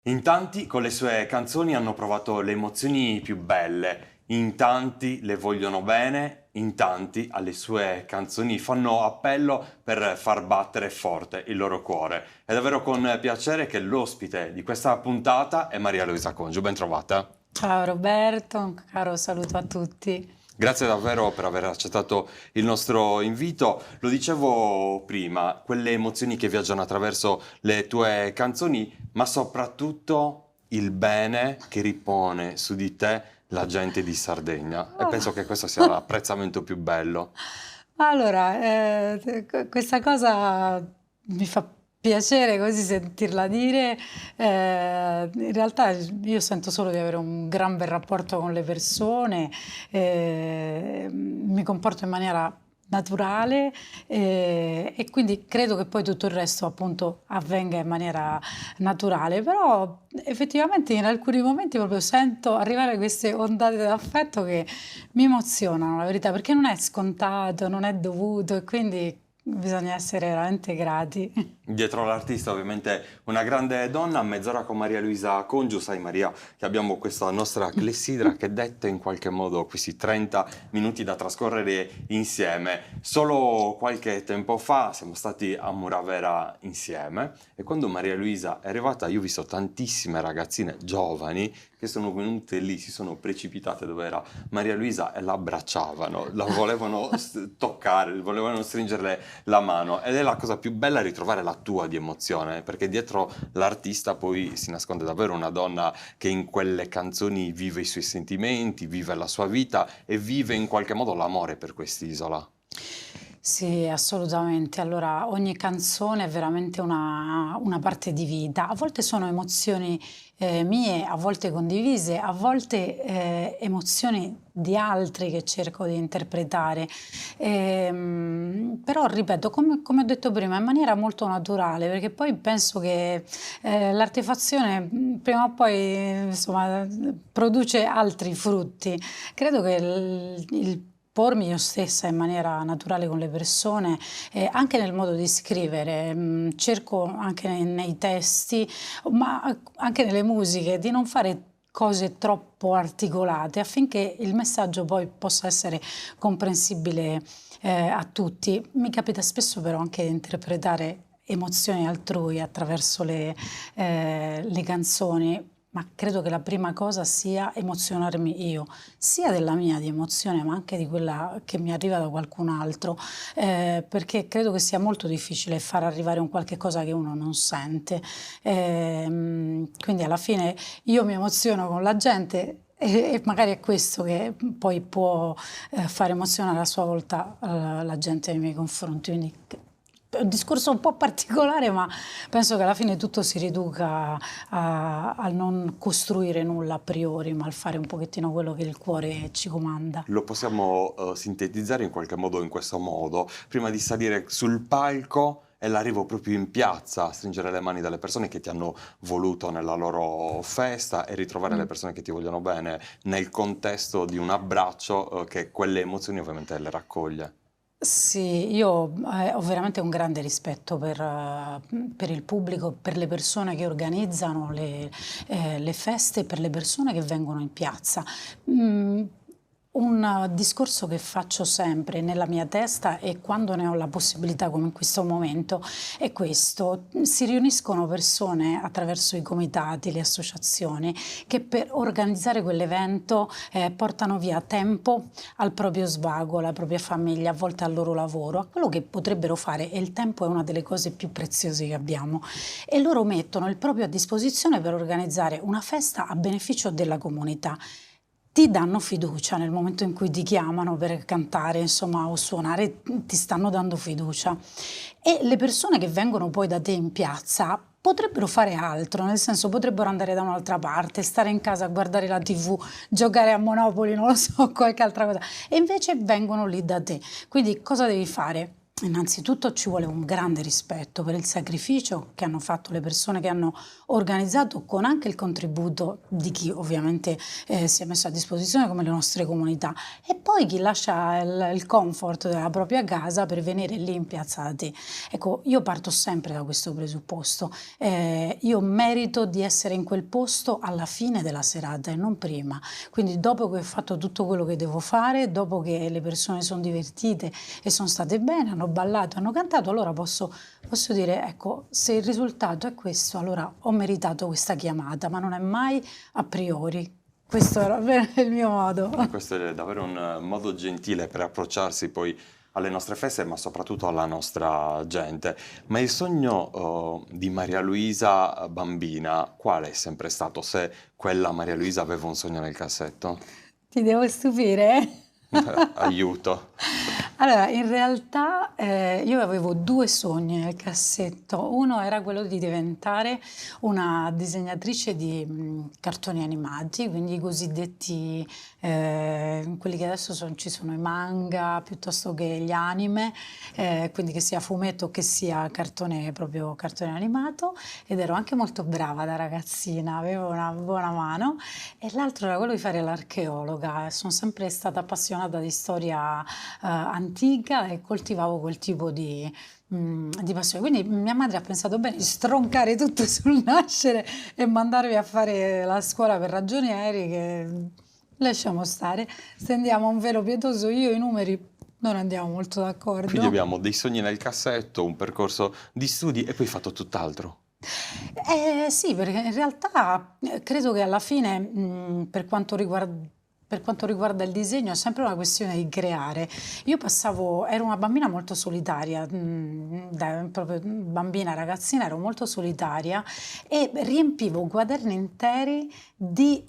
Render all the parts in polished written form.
In tanti con le sue canzoni hanno provato le emozioni più belle, in tanti le vogliono bene, in tanti alle sue canzoni fanno appello per far battere forte il loro cuore. È davvero con piacere che l'ospite di questa puntata è Maria Luisa Congiu. Ben trovata. Ciao Roberto, un caro saluto a tutti. Grazie davvero per aver accettato il nostro invito. Lo dicevo prima, quelle emozioni che viaggiano attraverso le tue canzoni, ma soprattutto il bene che ripone su di te la gente di Sardegna. E penso che questo sia l'apprezzamento più bello. Allora, questa cosa mi fa piacere così sentirla dire. In realtà io sento solo di avere un gran bel rapporto con le persone, mi comporto in maniera naturale, e quindi credo che poi tutto il resto appunto avvenga in maniera naturale, però effettivamente in alcuni momenti proprio sento arrivare queste ondate d'affetto che mi emozionano, la verità, perché non è scontato, non è dovuto e quindi bisogna essere veramente grati. Dietro l'artista ovviamente una grande donna, mezz'ora con Maria Luisa Congiu, sai Maria che abbiamo questa nostra clessidra che detta in qualche modo questi 30 minuti da trascorrere insieme. Solo qualche tempo fa siamo stati a Muravera insieme e quando Maria Luisa è arrivata io ho visto tantissime ragazzine giovani che sono venute lì, si sono precipitate dove era Maria Luisa e la abbracciavano, la volevano toccare, volevano stringerle la mano ed è la cosa più bella ritrovare la tua di emozione, perché dietro l'artista poi si nasconde davvero una donna che in quelle canzoni vive i suoi sentimenti, vive la sua vita e vive in qualche modo l'amore per quest'isola. Sì, assolutamente. Allora, ogni canzone è veramente una parte di vita. A volte sono emozioni mie, a volte condivise, a volte emozioni di altri che cerco di interpretare. Però, ripeto, come ho detto prima, in maniera molto naturale, perché poi penso che l'artefazione prima o poi, insomma, produce altri frutti. Credo che il pormi io stessa in maniera naturale con le persone, anche nel modo di scrivere, cerco anche nei testi, ma anche nelle musiche, di non fare cose troppo articolate affinché il messaggio poi possa essere comprensibile a tutti. Mi capita spesso però anche di interpretare emozioni altrui attraverso le canzoni. Ma credo che la prima cosa sia emozionarmi io, sia della mia di emozione, ma anche di quella che mi arriva da qualcun altro, perché credo che sia molto difficile far arrivare un qualche cosa che uno non sente. Quindi alla fine io mi emoziono con la gente e magari è questo che poi può far emozionare a sua volta la gente nei miei confronti. Quindi, è un discorso un po' particolare, ma penso che alla fine tutto si riduca al non costruire nulla a priori, ma al fare un pochettino quello che il cuore ci comanda. Lo possiamo sintetizzare in qualche modo in questo modo. Prima di salire sul palco è l'arrivo proprio in piazza, a stringere le mani delle persone che ti hanno voluto nella loro festa e ritrovare le Mm. persone che ti vogliono bene nel contesto di un abbraccio che quelle emozioni ovviamente le raccoglie. Sì, io ho veramente un grande rispetto per il pubblico, per le persone che organizzano le feste, per le persone che vengono in piazza. Mm, un discorso che faccio sempre nella mia testa e quando ne ho la possibilità, come in questo momento, è questo. Si riuniscono persone attraverso i comitati, le associazioni, che per organizzare quell'evento portano via tempo al proprio svago, alla propria famiglia, a volte al loro lavoro, a quello che potrebbero fare, e il tempo è una delle cose più preziose che abbiamo, e loro mettono il proprio a disposizione per organizzare una festa a beneficio della comunità. Ti danno fiducia nel momento in cui ti chiamano per cantare, insomma, o suonare, ti stanno dando fiducia. E le persone che vengono poi da te in piazza potrebbero fare altro, nel senso potrebbero andare da un'altra parte, stare in casa a guardare la TV, giocare a Monopoli, non lo so, qualche altra cosa, e invece vengono lì da te. Quindi cosa devi fare? Innanzitutto ci vuole un grande rispetto per il sacrificio che hanno fatto le persone che hanno organizzato, con anche il contributo di chi ovviamente si è messo a disposizione, come le nostre comunità, e poi chi lascia il comfort della propria casa per venire lì impiazzati. Ecco, io parto sempre da questo presupposto. Io merito di essere in quel posto alla fine della serata e non prima. Quindi dopo che ho fatto tutto quello che devo fare, dopo che le persone sono divertite e sono state bene, hanno ballato, hanno cantato, allora posso dire, ecco, se il risultato è questo, allora ho meritato questa chiamata, ma non è mai a priori. Questo era il mio modo. Questo è davvero un modo gentile per approcciarsi poi alle nostre feste, ma soprattutto alla nostra gente. Ma il sogno di Maria Luisa bambina, qual è sempre stato, se quella Maria Luisa aveva un sogno nel cassetto? Ti devo stupire? Aiuto. Allora, in realtà io avevo due sogni nel cassetto. Uno era quello di diventare una disegnatrice di cartoni animati, quindi i cosiddetti, quelli che adesso ci sono i manga, piuttosto che gli anime, quindi che sia fumetto che sia cartone, proprio cartone animato, ed ero anche molto brava da ragazzina, avevo una buona mano. E l'altro era quello di fare l'archeologa. Sono sempre stata appassionata di storia antica e coltivavo quel tipo di passione. Quindi mia madre ha pensato bene di stroncare tutto sul nascere e mandarmi a fare la scuola per ragionieri, che lasciamo stare, stendiamo un velo pietoso, io e i numeri non andiamo molto d'accordo. Quindi abbiamo dei sogni nel cassetto, un percorso di studi e poi fatto tutt'altro. Sì, perché in realtà credo che alla fine, per quanto riguarda il disegno, è sempre una questione di creare. Ero una bambina molto solitaria, proprio bambina, ragazzina, ero molto solitaria e riempivo quaderni interi di,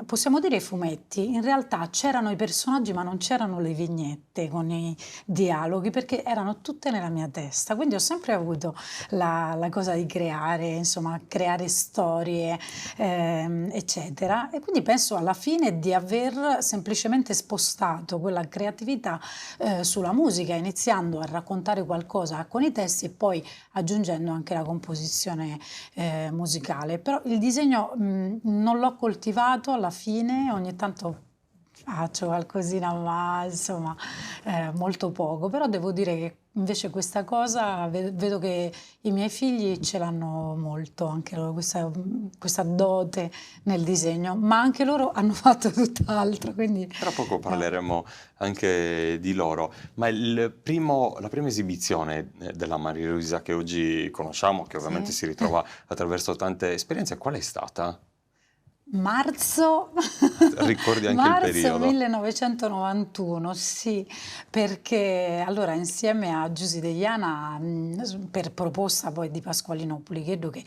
possiamo dire, fumetti. In realtà c'erano i personaggi, ma non c'erano le vignette con i dialoghi, perché erano tutte nella mia testa. Quindi ho sempre avuto la cosa di creare, insomma, creare storie, eccetera. E quindi penso alla fine di aver semplicemente spostato quella creatività sulla musica, iniziando a raccontare qualcosa con i testi e poi aggiungendo anche la composizione musicale. Però il disegno non l'ho coltivato alla fine, ogni tanto faccio qualcosina, ma insomma molto poco, però devo dire che invece questa cosa vedo che i miei figli ce l'hanno molto, anche loro, questa dote nel disegno, ma anche loro hanno fatto tutt'altro, quindi Tra poco parleremo anche di loro, ma la prima esibizione della Maria Luisa che oggi conosciamo, che ovviamente sì. si ritrova attraverso tante esperienze, qual è stata? Marzo, Ricordi anche il marzo periodo? 1991, sì, perché allora insieme a Giusy Deiana, per proposta poi di Pasqualino Pulichetto, che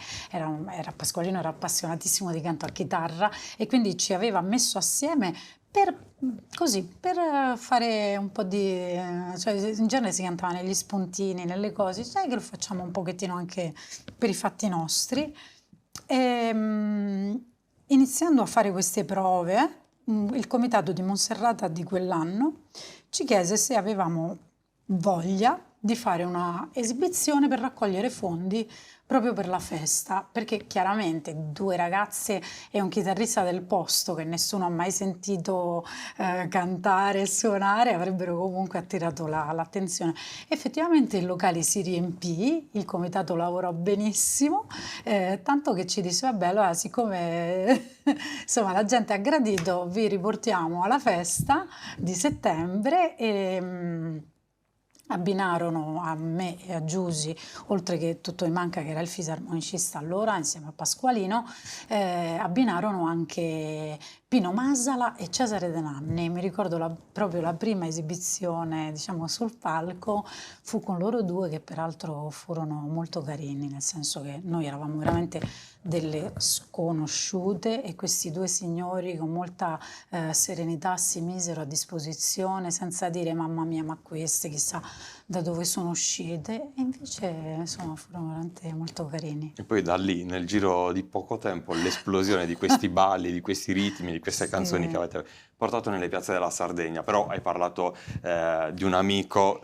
Pasqualino era appassionatissimo di canto a chitarra e quindi ci aveva messo assieme per fare un po' cioè in genere si cantava negli spuntini, nelle cose, sai che lo facciamo un pochettino anche per i fatti nostri. Iniziando a fare queste prove, il comitato di Monserrata di quell'anno ci chiese se avevamo voglia di fare una esibizione per raccogliere fondi proprio per la festa, perché chiaramente due ragazze e un chitarrista del posto che nessuno ha mai sentito cantare e suonare avrebbero comunque attirato l'attenzione. Effettivamente il locale si riempì, il comitato lavorò benissimo, tanto che ci disse vabbè, allora siccome insomma la gente ha gradito, vi riportiamo alla festa di settembre e abbinarono a me e a Giusy, oltre che Tutto mi manca, che era il fisarmonicista allora, insieme a Pasqualino, abbinarono anche Pino Masala e Cesare De Nanni. Mi ricordo proprio la prima esibizione, diciamo, sul palco fu con loro due, che peraltro furono molto carini, nel senso che noi eravamo veramente delle sconosciute e questi due signori con molta serenità si misero a disposizione senza dire mamma mia, ma queste chissà da dove sono uscite, e invece insomma furono veramente molto carini. E poi da lì, nel giro di poco tempo, l'esplosione di questi balli, di questi ritmi, di queste canzoni che Sì. avete portato nelle piazze della Sardegna, però hai parlato di un amico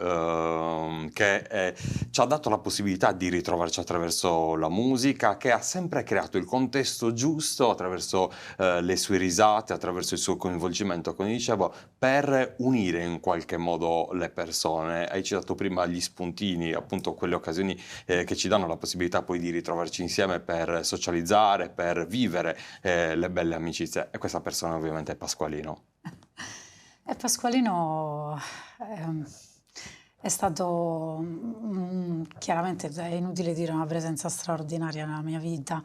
che ci ha dato la possibilità di ritrovarci attraverso la musica, che ha sempre creato il contesto giusto attraverso le sue risate, attraverso il suo coinvolgimento, come dicevo, per unire in qualche modo le persone. Hai citato prima gli spuntini, appunto quelle occasioni che ci danno la possibilità poi di ritrovarci insieme per socializzare, per vivere le belle amicizie. E questa persona ovviamente è Pasqualino. E Pasqualino è stato, chiaramente è inutile dire, una presenza straordinaria nella mia vita,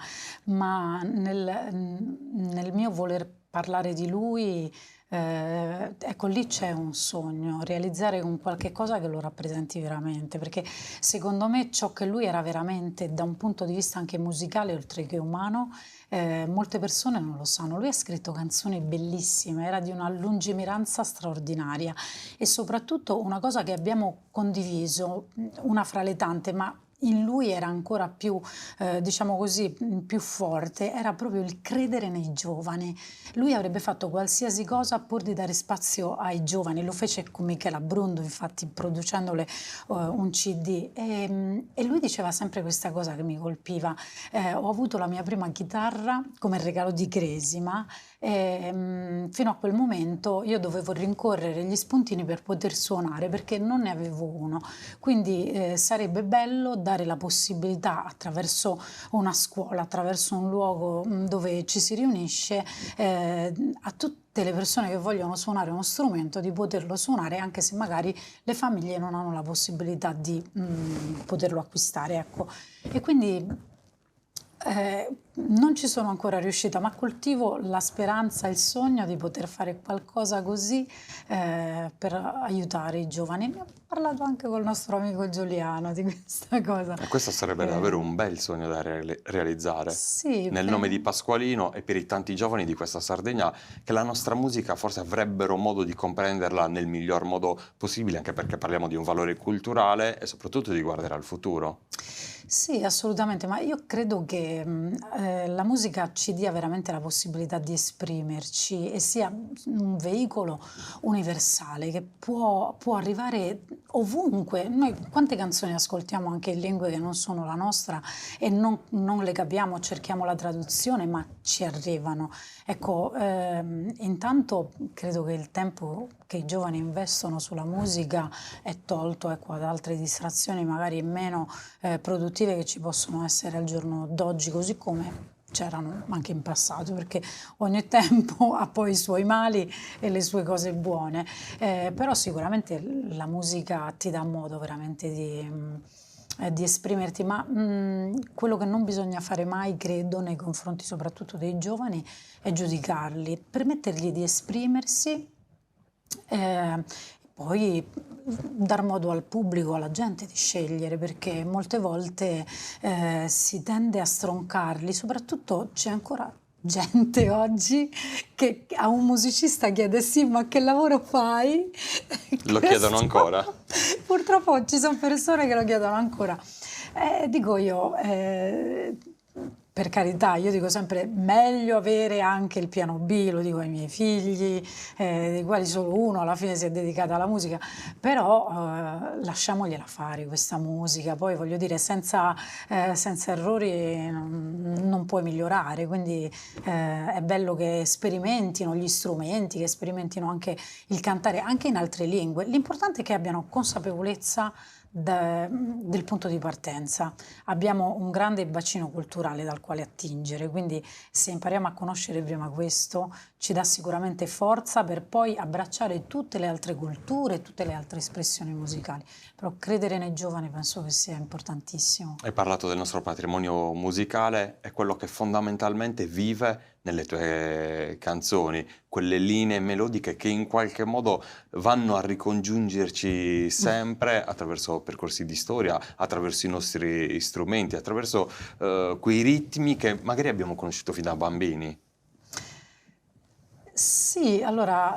ma nel mio voler parlare di lui, ecco, lì c'è un sogno, realizzare un qualche cosa che lo rappresenti veramente, perché secondo me ciò che lui era veramente da un punto di vista anche musicale, oltre che umano, molte persone non lo sanno. Lui ha scritto canzoni bellissime, era di una lungimiranza straordinaria e soprattutto una cosa che abbiamo condiviso, una fra le tante, ma in lui era ancora più, diciamo così, più forte, era proprio il credere nei giovani. Lui avrebbe fatto qualsiasi cosa pur di dare spazio ai giovani, lo fece con Michela Brundo, infatti producendole un CD e lui diceva sempre questa cosa che mi colpiva. Ho avuto la mia prima chitarra come regalo di Cresima e fino a quel momento io dovevo rincorrere gli spuntini per poter suonare perché non ne avevo uno, quindi sarebbe bello dare la possibilità attraverso una scuola, attraverso un luogo dove ci si riunisce, a tutte le persone che vogliono suonare uno strumento di poterlo suonare anche se magari le famiglie non hanno la possibilità di poterlo acquistare, ecco. E quindi non ci sono ancora riuscita, ma coltivo la speranza, il sogno di poter fare qualcosa così per aiutare i giovani. Ne ho parlato anche col nostro amico Giuliano di questa cosa. E questo sarebbe davvero un bel sogno da realizzare. Sì, Nel nome di Pasqualino e per i tanti giovani di questa Sardegna che la nostra musica forse avrebbero modo di comprenderla nel miglior modo possibile, anche perché parliamo di un valore culturale e soprattutto di guardare al futuro. sì, assolutamente, ma io credo che la musica ci dia veramente la possibilità di esprimerci e sia un veicolo universale che può arrivare ovunque. Noi quante canzoni ascoltiamo anche in lingue che non sono la nostra e non le capiamo, cerchiamo la traduzione, ma ci arrivano. Ecco, intanto credo che il tempo che i giovani investono sulla musica è tolto, ecco, ad altre distrazioni magari meno produttive che ci possono essere al giorno d'oggi, così come c'erano anche in passato, perché ogni tempo ha poi i suoi mali e le sue cose buone, però sicuramente la musica ti dà modo veramente di esprimerti, ma quello che non bisogna fare mai, credo, nei confronti soprattutto dei giovani, è giudicarli, permettergli di esprimersi. Poi dar modo al pubblico, alla gente di scegliere, perché molte volte si tende a stroncarli, soprattutto c'è ancora gente oggi che a un musicista chiede sì, ma che lavoro fai? Lo chiedono ancora? Purtroppo ci sono persone che lo chiedono ancora. Dico io, per carità, io dico sempre meglio avere anche il piano B, lo dico ai miei figli, dei quali solo uno alla fine si è dedicato alla musica, però lasciamogliela fare questa musica, poi voglio dire senza errori non puoi migliorare, quindi è bello che sperimentino gli strumenti, che sperimentino anche il cantare anche in altre lingue, l'importante è che abbiano consapevolezza del punto di partenza. Abbiamo un grande bacino culturale dal quale attingere, quindi se impariamo a conoscere prima questo ci dà sicuramente forza per poi abbracciare tutte le altre culture, tutte le altre espressioni musicali. Però credere nei giovani penso che sia importantissimo. Hai parlato del nostro patrimonio musicale, è quello che fondamentalmente vive nelle tue canzoni, quelle linee melodiche che in qualche modo vanno a ricongiungerci sempre attraverso percorsi di storia, attraverso i nostri strumenti, attraverso quei ritmi che magari abbiamo conosciuto fin da bambini. Sì, allora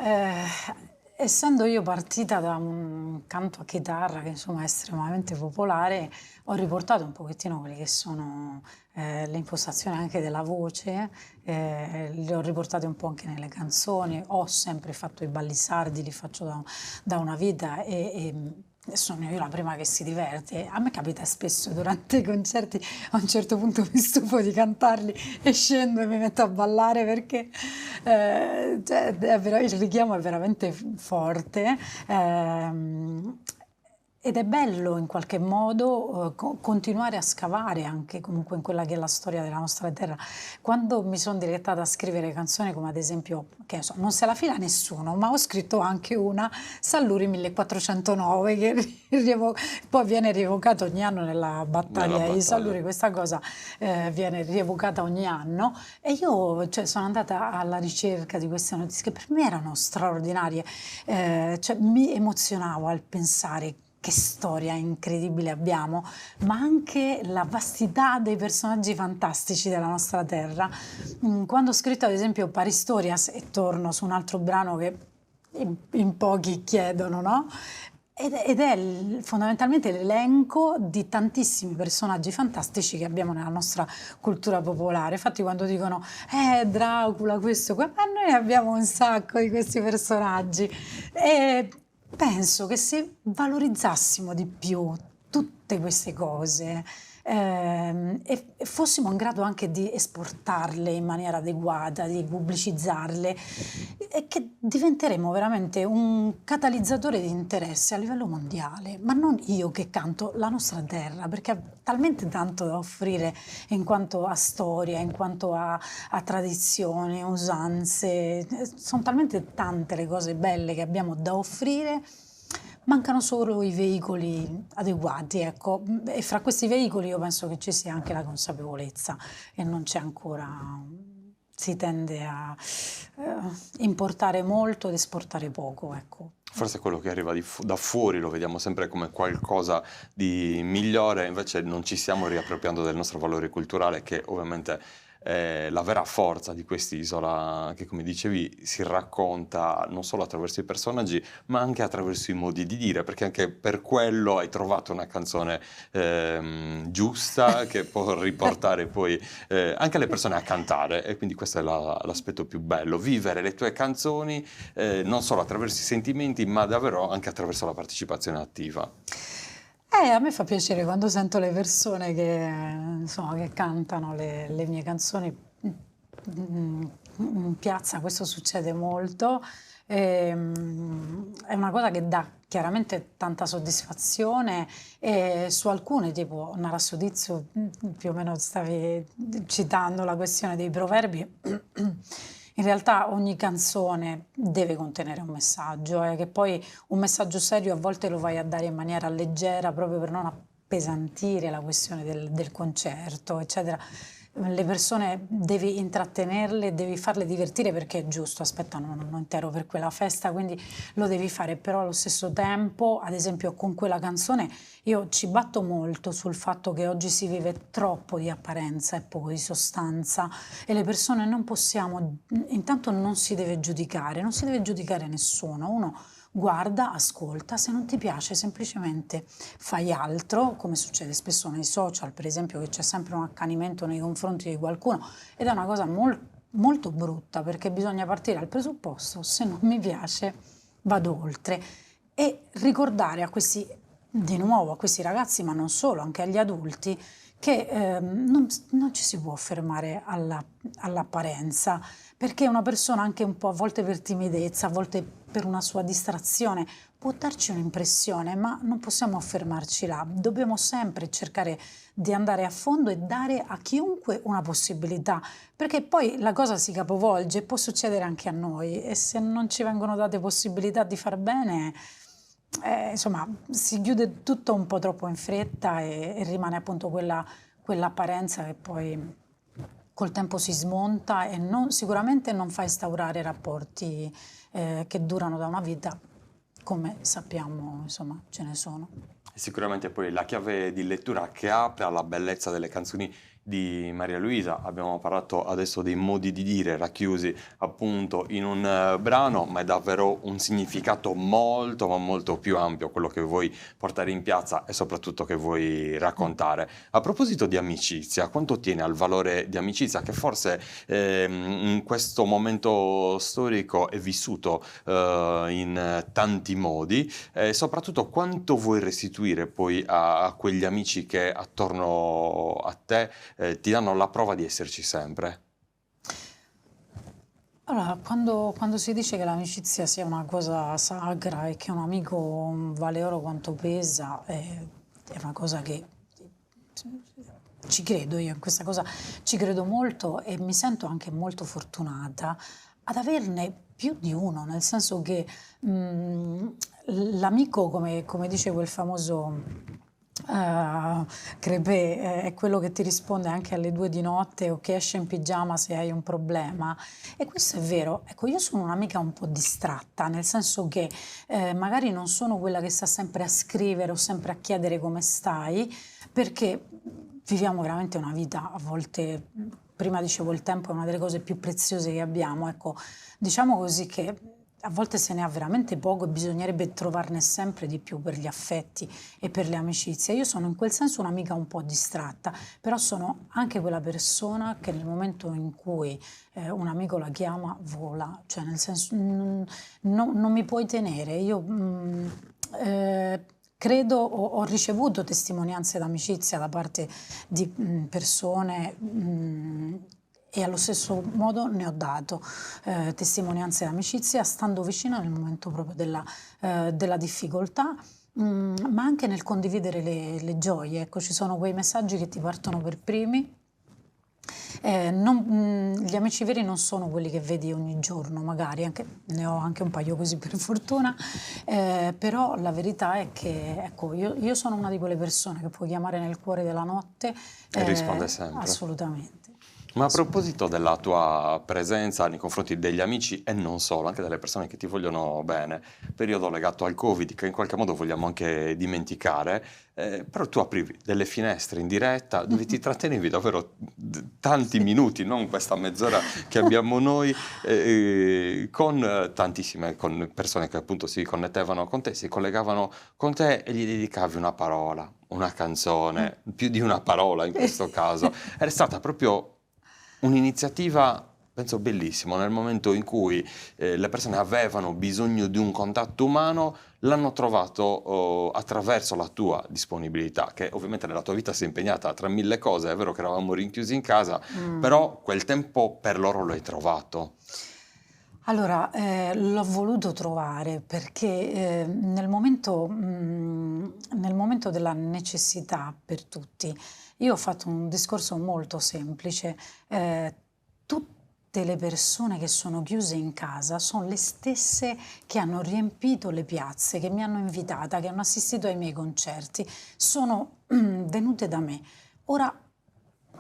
essendo io partita da un canto a chitarra che insomma è estremamente popolare, ho riportato un pochettino quelle che sono le impostazioni anche della voce, le ho riportate un po' anche nelle canzoni, ho sempre fatto i balli sardi, li faccio da una vita e sono io la prima che si diverte. A me capita spesso durante i concerti, a un certo punto mi stufo di cantarli e scendo e mi metto a ballare perché cioè, il richiamo è veramente forte. Ed è bello in qualche modo continuare a scavare anche comunque in quella che è la storia della nostra terra. Quando mi sono direttata a scrivere canzoni come ad esempio, che so, non se la fila nessuno, ma ho scritto anche una, Salluri 1409, che poi viene rievocata ogni anno nella battaglia di Salluri, questa cosa viene rievocata ogni anno e io cioè, sono andata alla ricerca di queste notizie che per me erano straordinarie, cioè, mi emozionavo al pensare che storia incredibile abbiamo, ma anche la vastità dei personaggi fantastici della nostra terra. Quando ho scritto ad esempio Paristorias, e torno su un altro brano che in pochi chiedono, no? Ed è fondamentalmente l'elenco di tantissimi personaggi fantastici che abbiamo nella nostra cultura popolare. Infatti quando dicono Dracula, questo, ma noi abbiamo un sacco di questi personaggi. E penso che se valorizzassimo di più tutte queste cose e fossimo in grado anche di esportarle in maniera adeguata, di pubblicizzarle, e che diventeremo veramente un catalizzatore di interesse a livello mondiale, ma non io che canto la nostra terra, perché ha talmente tanto da offrire in quanto a storia, in quanto a tradizioni, usanze, sono talmente tante le cose belle che abbiamo da offrire. Mancano solo i veicoli adeguati, ecco, e fra questi veicoli io penso che ci sia anche la consapevolezza e non c'è ancora, si tende a importare molto ed esportare poco, ecco. Forse quello che arriva da fuori lo vediamo sempre come qualcosa di migliore, invece non ci stiamo riappropriando del nostro valore culturale, che ovviamente è la vera forza di quest'isola, che come dicevi si racconta non solo attraverso i personaggi, ma anche attraverso i modi di dire, perché anche per quello hai trovato una canzone giusta che può riportare poi anche le persone a cantare, e quindi questo è l'aspetto più bello, vivere le tue canzoni non solo attraverso i sentimenti, ma davvero anche attraverso la partecipazione attiva. A me fa piacere quando sento le persone che, insomma, che cantano le mie canzoni in piazza, questo succede molto. È una cosa che dà chiaramente tanta soddisfazione e su alcune, tipo Nara Sudizio, più o meno stavi citando la questione dei proverbi. In realtà ogni canzone deve contenere un messaggio, che poi un messaggio serio a volte lo vai a dare in maniera leggera proprio per non appesantire la questione del concerto, eccetera. Le persone devi intrattenerle, devi farle divertire perché è giusto, aspettano un anno intero per quella festa, quindi lo devi fare, però allo stesso tempo, ad esempio con quella canzone, io ci batto molto sul fatto che oggi si vive troppo di apparenza e poco di sostanza e le persone non possiamo, intanto non si deve giudicare, non si deve giudicare nessuno, uno guarda, ascolta, se non ti piace semplicemente fai altro, come succede spesso nei social, per esempio, che c'è sempre un accanimento nei confronti di qualcuno ed è una cosa molto brutta perché bisogna partire dal presupposto, se non mi piace vado oltre e ricordare a questi, di nuovo a questi ragazzi, ma non solo, anche agli adulti, che non ci si può fermare all'apparenza, perché una persona anche un po' a volte per timidezza, a volte per una sua distrazione può darci un'impressione, ma non possiamo fermarci là, dobbiamo sempre cercare di andare a fondo e dare a chiunque una possibilità, perché poi la cosa si capovolge, può succedere anche a noi e se non ci vengono date possibilità di far bene, insomma, si chiude tutto un po' troppo in fretta e rimane appunto quell'apparenza che poi col tempo si smonta e sicuramente non fa instaurare rapporti che durano da una vita, come sappiamo, insomma, ce ne sono. E sicuramente poi la chiave di lettura che apre alla bellezza delle canzoni di Maria Luisa. Abbiamo parlato adesso dei modi di dire racchiusi appunto in un brano, ma è davvero un significato molto ma molto più ampio quello che vuoi portare in piazza e soprattutto che vuoi raccontare. A proposito di amicizia, quanto tiene al valore di amicizia che forse in questo momento storico è vissuto in tanti modi, e soprattutto quanto vuoi restituire poi a quegli amici che attorno a te ti danno la prova di esserci sempre? Allora, quando si dice che l'amicizia sia una cosa sacra e che un amico vale oro quanto pesa, è una cosa che ci credo io, in questa cosa ci credo molto e mi sento anche molto fortunata ad averne più di uno, nel senso che l'amico, come dice quel famoso Crepè, è quello che ti risponde anche alle 2 di notte o che esce in pigiama se hai un problema. E questo è vero. Ecco, io sono un'amica un po' distratta, nel senso che magari non sono quella che sta sempre a scrivere o sempre a chiedere come stai, perché viviamo veramente una vita a volte, prima dicevo il tempo è una delle cose più preziose che abbiamo, ecco, diciamo così che a volte se ne ha veramente poco e bisognerebbe trovarne sempre di più per gli affetti e per le amicizie. Io sono in quel senso un'amica un po' distratta, però sono anche quella persona che nel momento in cui un amico la chiama vola, cioè nel senso non mi puoi tenere. Io credo, ho ricevuto testimonianze d'amicizia da parte di persone e allo stesso modo ne ho dato testimonianze d'amicizia stando vicino nel momento proprio della difficoltà, ma anche nel condividere le gioie. Ecco, ci sono quei messaggi che ti partono per primi. Gli amici veri non sono quelli che vedi ogni giorno, magari, ne ho anche un paio così per fortuna, però la verità è che ecco, io sono una di quelle persone che puoi chiamare nel cuore della notte E risponde sempre. assolutamente. Ma a proposito della tua presenza nei confronti degli amici e non solo, anche delle persone che ti vogliono bene, periodo legato al Covid che in qualche modo vogliamo anche dimenticare, però tu aprivi delle finestre in diretta dove ti trattenevi davvero tanti minuti, non questa mezz'ora che abbiamo noi, con tantissime con persone che appunto si connettevano con te, si collegavano con te e gli dedicavi una parola, una canzone, più di una parola in questo caso. Era stata proprio un'iniziativa, penso, bellissima, nel momento in cui le persone avevano bisogno di un contatto umano, l'hanno trovato attraverso la tua disponibilità, che ovviamente nella tua vita sei impegnata tra mille cose, è vero che eravamo rinchiusi in casa, però quel tempo per loro lo hai trovato. Allora, l'ho voluto trovare perché nel momento della necessità per tutti, io ho fatto un discorso molto semplice. Tutte le persone che sono chiuse in casa sono le stesse che hanno riempito le piazze, che mi hanno invitata, che hanno assistito ai miei concerti, sono venute da me. Ora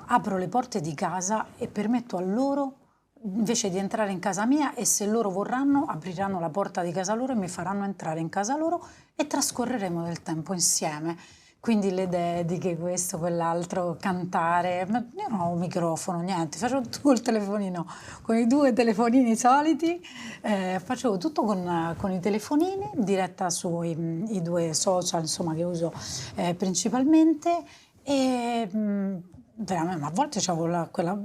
apro le porte di casa e permetto a loro invece di entrare in casa mia, e se loro vorranno apriranno la porta di casa loro e mi faranno entrare in casa loro e trascorreremo del tempo insieme. Quindi le dediche, questo, quell'altro, cantare. Ma io non ho un microfono, niente, facevo tutto col telefonino, con i 2 telefonini soliti, facevo tutto con i telefonini, diretta sui i 2 social, insomma, che uso principalmente, e veramente, ma a volte c'avevo quella.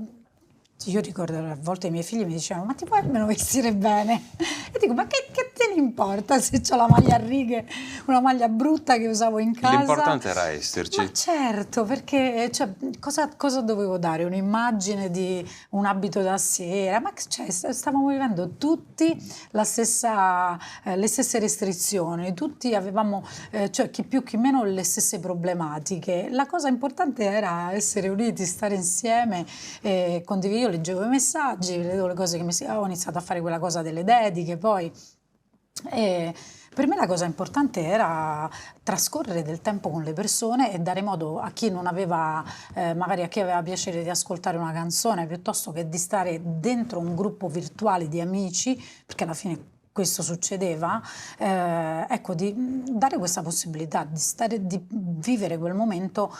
Io ricordo a volte i miei figli mi dicevano: ma ti puoi almeno vestire bene? E dico: ma che te ne importa se ho la maglia a righe, una maglia brutta che usavo in casa? L'importante era esserci. Ma certo, perché cioè, cosa dovevo dare? Un'immagine di un abito da sera? Ma cioè, stavamo vivendo tutti le stesse restrizioni, tutti avevamo, cioè chi più chi meno, le stesse problematiche. La cosa importante era essere uniti, stare insieme, condividere. Io leggevo i messaggi, vedevo le cose ho iniziato a fare quella cosa delle dediche poi. E per me la cosa importante era trascorrere del tempo con le persone e dare modo a chi non aveva, magari a chi aveva piacere di ascoltare una canzone, piuttosto che di stare dentro un gruppo virtuale di amici, perché alla fine questo succedeva, ecco, di dare questa possibilità di vivere quel momento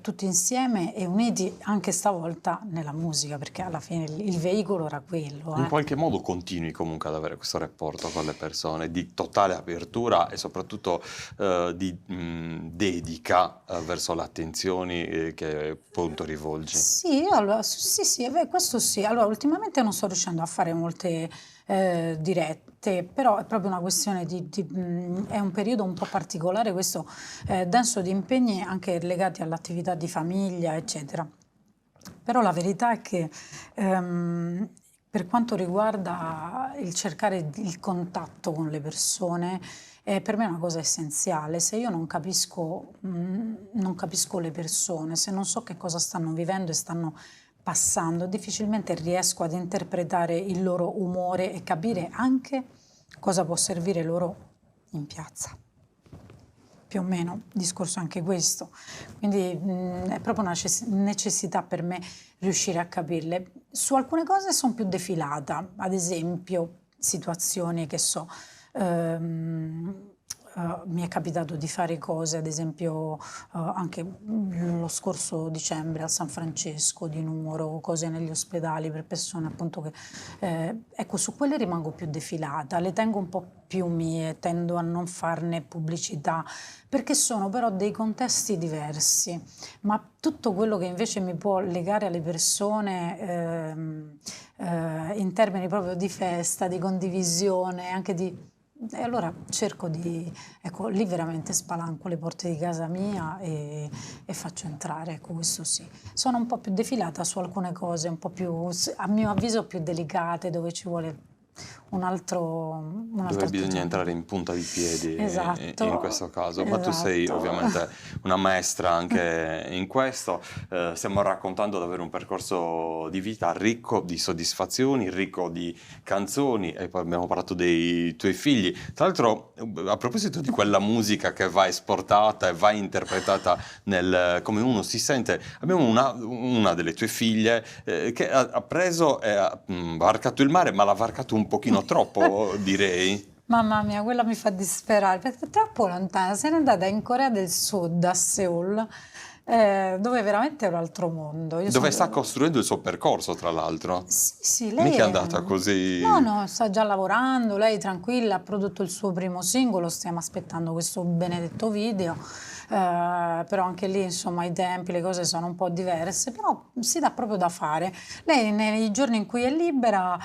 tutti insieme e uniti anche stavolta nella musica, perché alla fine il veicolo era quello. In qualche modo continui comunque ad avere questo rapporto con le persone di totale apertura e soprattutto di dedica verso le attenzioni che appunto rivolgi. Sì, allora, sì, questo sì. Allora, ultimamente non sto riuscendo a fare molte dirette, però è proprio una questione è un periodo un po' particolare questo, denso di impegni anche legati all'attività di famiglia, eccetera. Però la verità è che per quanto riguarda il cercare il contatto con le persone, per me è una cosa essenziale. Se io non capisco le persone, se non so che cosa stanno vivendo e stanno passando, difficilmente riesco ad interpretare il loro umore e capire anche cosa può servire loro in piazza. Più o meno, discorso anche questo. Quindi è proprio una necessità per me riuscire a capirle. Su alcune cose sono più defilata, ad esempio situazioni che so, mi è capitato di fare cose, ad esempio anche lo scorso dicembre a San Francesco di Nuoro, cose negli ospedali per persone appunto che, ecco, su quelle rimango più defilata, le tengo un po' più mie, tendo a non farne pubblicità, perché sono però dei contesti diversi, ma tutto quello che invece mi può legare alle persone in termini proprio di festa, di condivisione, anche di... E allora cerco ecco, lì veramente spalanco le porte di casa mia e faccio entrare, ecco, questo sì. Sono un po' più defilata su alcune cose, un po' più, a mio avviso, più delicate, dove ci vuole un altro Dove bisogna entrare in punta di piedi esatto, in questo caso, ma tu sei ovviamente una maestra anche in questo, stiamo raccontando davvero un percorso di vita ricco di soddisfazioni, ricco di canzoni e poi abbiamo parlato dei tuoi figli. Tra l'altro, a proposito di quella musica che va esportata e va interpretata come uno si sente, abbiamo una delle tue figlie che ha preso e ha varcato il mare, ma l'ha varcato un pochino troppo, direi. Mamma mia, quella mi fa disperare perché è troppo lontana. Se n'è andata in Corea del Sud, a Seoul, dove veramente è un altro mondo. Dove sta costruendo il suo percorso, tra l'altro. Sì, lei Mica è andata così. No, sta già lavorando, lei tranquilla, ha prodotto il suo primo singolo, stiamo aspettando questo benedetto video. Però anche lì insomma i tempi, le cose sono un po' diverse, però si dà proprio da fare. Lei nei giorni in cui è libera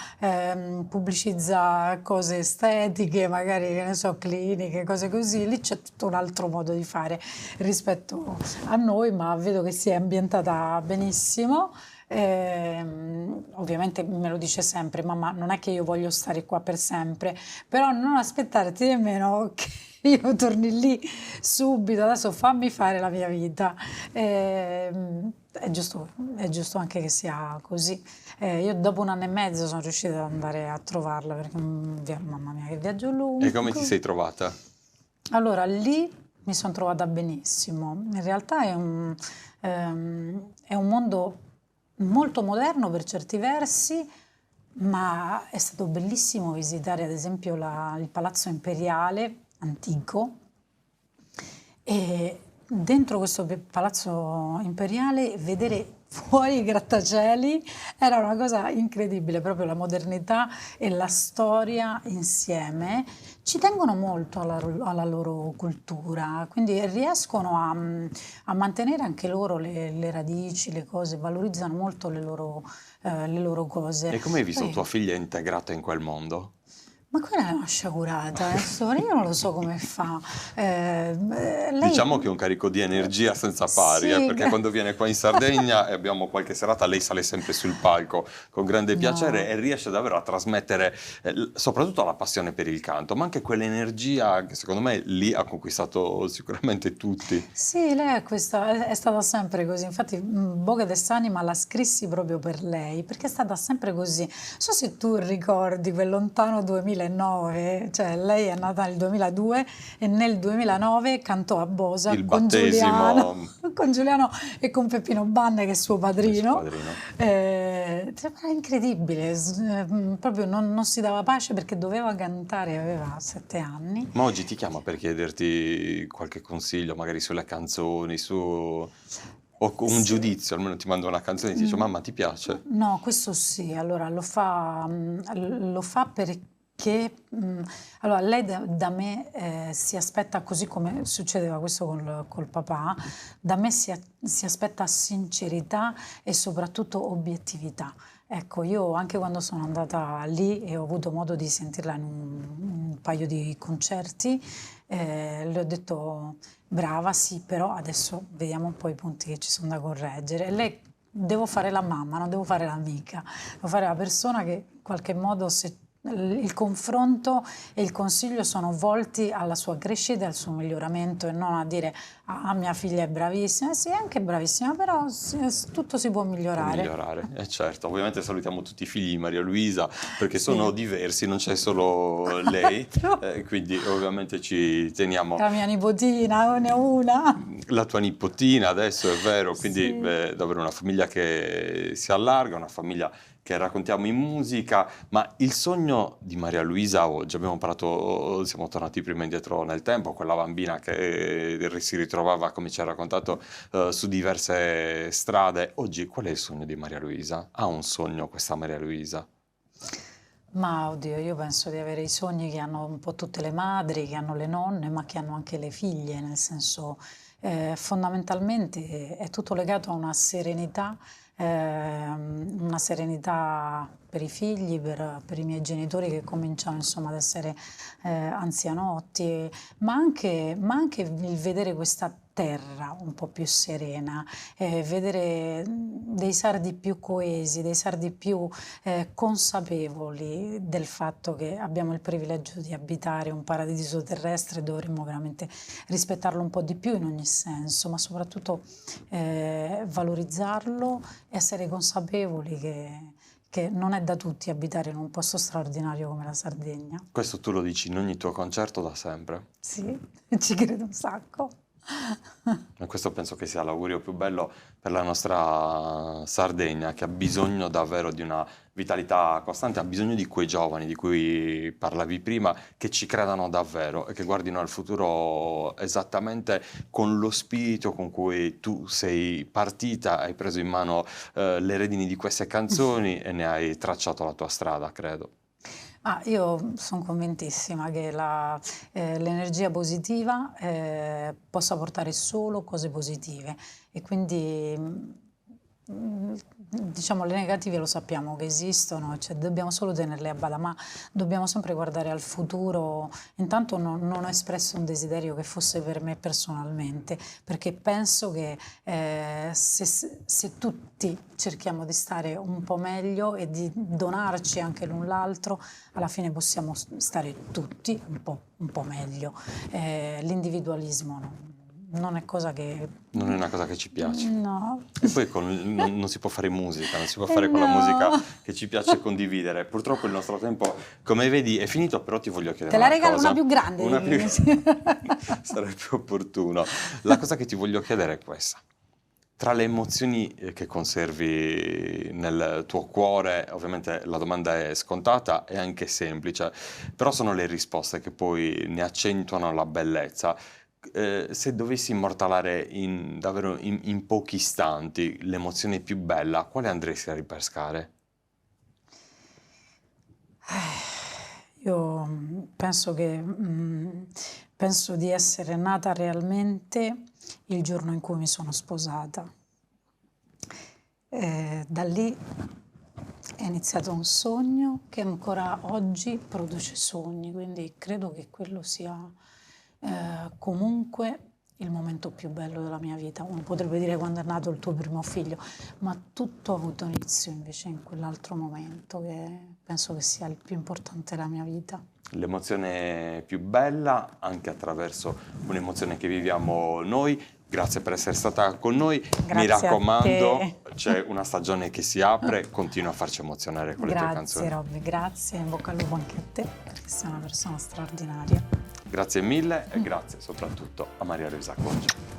pubblicizza cose estetiche, magari che ne so, cliniche, cose così, lì c'è tutto un altro modo di fare rispetto a noi, ma vedo che si è ambientata benissimo. Ovviamente me lo dice sempre, mamma, non è che io voglio stare qua per sempre, però non aspettarti nemmeno che io torni lì subito, adesso fammi fare la mia vita. È giusto anche che sia così. Io dopo 1 anno e mezzo sono riuscita ad andare a trovarla perché mamma mia che viaggio lungo. E come ti sei trovata? Allora lì mi sono trovata benissimo, in realtà è un mondo molto moderno per certi versi, ma è stato bellissimo visitare ad esempio il Palazzo Imperiale antico e dentro questo Palazzo Imperiale vedere fuori i grattacieli era una cosa incredibile, proprio la modernità e la storia insieme ci tengono molto alla loro cultura, quindi riescono a mantenere anche loro le radici, le cose, valorizzano molto le loro cose. E come hai visto tua figlia integrata in quel mondo? Ma quella è una sciagurata, io non lo so come fa. Lei... Diciamo che è un carico di energia senza pari, Sì. Perché quando viene qua in Sardegna e abbiamo qualche serata, lei sale sempre sul palco con grande piacere e riesce davvero a trasmettere soprattutto la passione per il canto, ma anche quell'energia che secondo me lì ha conquistato sicuramente tutti. Sì, lei è stata sempre così, infatti Boga d'Essanima la scrissi proprio per lei, perché è stata sempre così. Non so se tu ricordi quel lontano 2009, cioè lei è nata nel 2002 e nel 2009 cantò a Bosa con Giuliano e con Peppino Banne che è suo padrino. Era incredibile, proprio non si dava pace perché doveva cantare, aveva 7 anni. Ma oggi ti chiama per chiederti qualche consiglio, magari sulle canzoni, o con un Sì. giudizio, almeno ti mando una canzone e ti dice mamma ti piace? No, questo sì, allora lo fa perché allora lei da me si aspetta, così come succedeva questo col papà, da me si aspetta sincerità e soprattutto obiettività. Ecco, io anche quando sono andata lì e ho avuto modo di sentirla in un paio di concerti, le ho detto brava, sì, però adesso vediamo un po' i punti che ci sono da correggere. E lei, devo fare la mamma, non devo fare l'amica, devo fare la persona che in qualche modo, se il confronto e il consiglio sono volti alla sua crescita e al suo miglioramento, e non a dire ah, mia figlia è bravissima, sì, è anche bravissima, però tutto si può migliorare. Certo, ovviamente salutiamo tutti i figli di Maria Luisa perché Sì. sono diversi, non c'è solo lei, quindi ovviamente ci teniamo. La mia nipotina, ne ho una. La tua nipotina adesso, è vero, quindi Sì. davvero una famiglia che si allarga, una famiglia che raccontiamo in musica, ma il sogno di Maria Luisa oggi, abbiamo parlato, siamo tornati prima indietro nel tempo, quella bambina che si ritrovava, come ci ha raccontato, su diverse strade. Oggi qual è il sogno di Maria Luisa? Ha un sogno questa Maria Luisa? Ma oddio, io penso di avere i sogni che hanno un po' tutte le madri, che hanno le nonne, ma che hanno anche le figlie, nel senso fondamentalmente è tutto legato a una serenità per i figli, per i miei genitori che cominciano insomma ad essere anzianotti, ma anche il vedere questa terra un po' più serena, vedere dei sardi più coesi, dei sardi più consapevoli del fatto che abbiamo il privilegio di abitare un paradiso terrestre e dovremmo veramente rispettarlo un po' di più in ogni senso, ma soprattutto valorizzarlo, essere consapevoli che non è da tutti abitare in un posto straordinario come la Sardegna. Questo tu lo dici in ogni tuo concerto da sempre? Sì, ci credo un sacco. E questo penso che sia l'augurio più bello per la nostra Sardegna, che ha bisogno davvero di una vitalità costante, ha bisogno di quei giovani di cui parlavi prima, che ci credano davvero e che guardino al futuro esattamente con lo spirito con cui tu sei partita, hai preso in mano le redini di queste canzoni e ne hai tracciato la tua strada, credo. Io sono convintissima che l'energia positiva possa portare solo cose positive, e quindi diciamo le negative lo sappiamo che esistono, cioè dobbiamo solo tenerle a bada, ma dobbiamo sempre guardare al futuro. Intanto non ho espresso un desiderio che fosse per me personalmente, perché penso che se tutti cerchiamo di stare un po' meglio e di donarci anche l'un l'altro, alla fine possiamo stare tutti un po' meglio. L'individualismo non è cosa che... Non è una cosa che ci piace. No. E poi non si può fare musica, non si può fare quella musica che ci piace condividere. Purtroppo il nostro tempo, come vedi, è finito, però ti voglio chiedere Te la una regalo cosa. una più grande. Una più... Sarebbe più opportuno. La cosa che ti voglio chiedere è questa. Tra le emozioni che conservi nel tuo cuore, ovviamente la domanda è scontata e anche semplice, però sono le risposte che poi ne accentuano la bellezza. Se dovessi immortalare davvero in pochi istanti l'emozione più bella, quale andresti a ripescare? Io penso di essere nata realmente il giorno in cui mi sono sposata. Da lì è iniziato un sogno che ancora oggi produce sogni, quindi credo che quello sia comunque il momento più bello della mia vita. Uno potrebbe dire quando è nato il tuo primo figlio, ma tutto ha avuto inizio invece in quell'altro momento che penso che sia il più importante della mia vita. L'emozione più bella, anche attraverso un'emozione che viviamo noi. Grazie per essere stata con noi. Grazie. Mi raccomando, c'è una stagione che si apre, continua a farci emozionare con le tue canzoni. Grazie Robby, grazie, in bocca al lupo anche a te, perché sei una persona straordinaria. Grazie mille e grazie soprattutto a Maria Luisa Congia.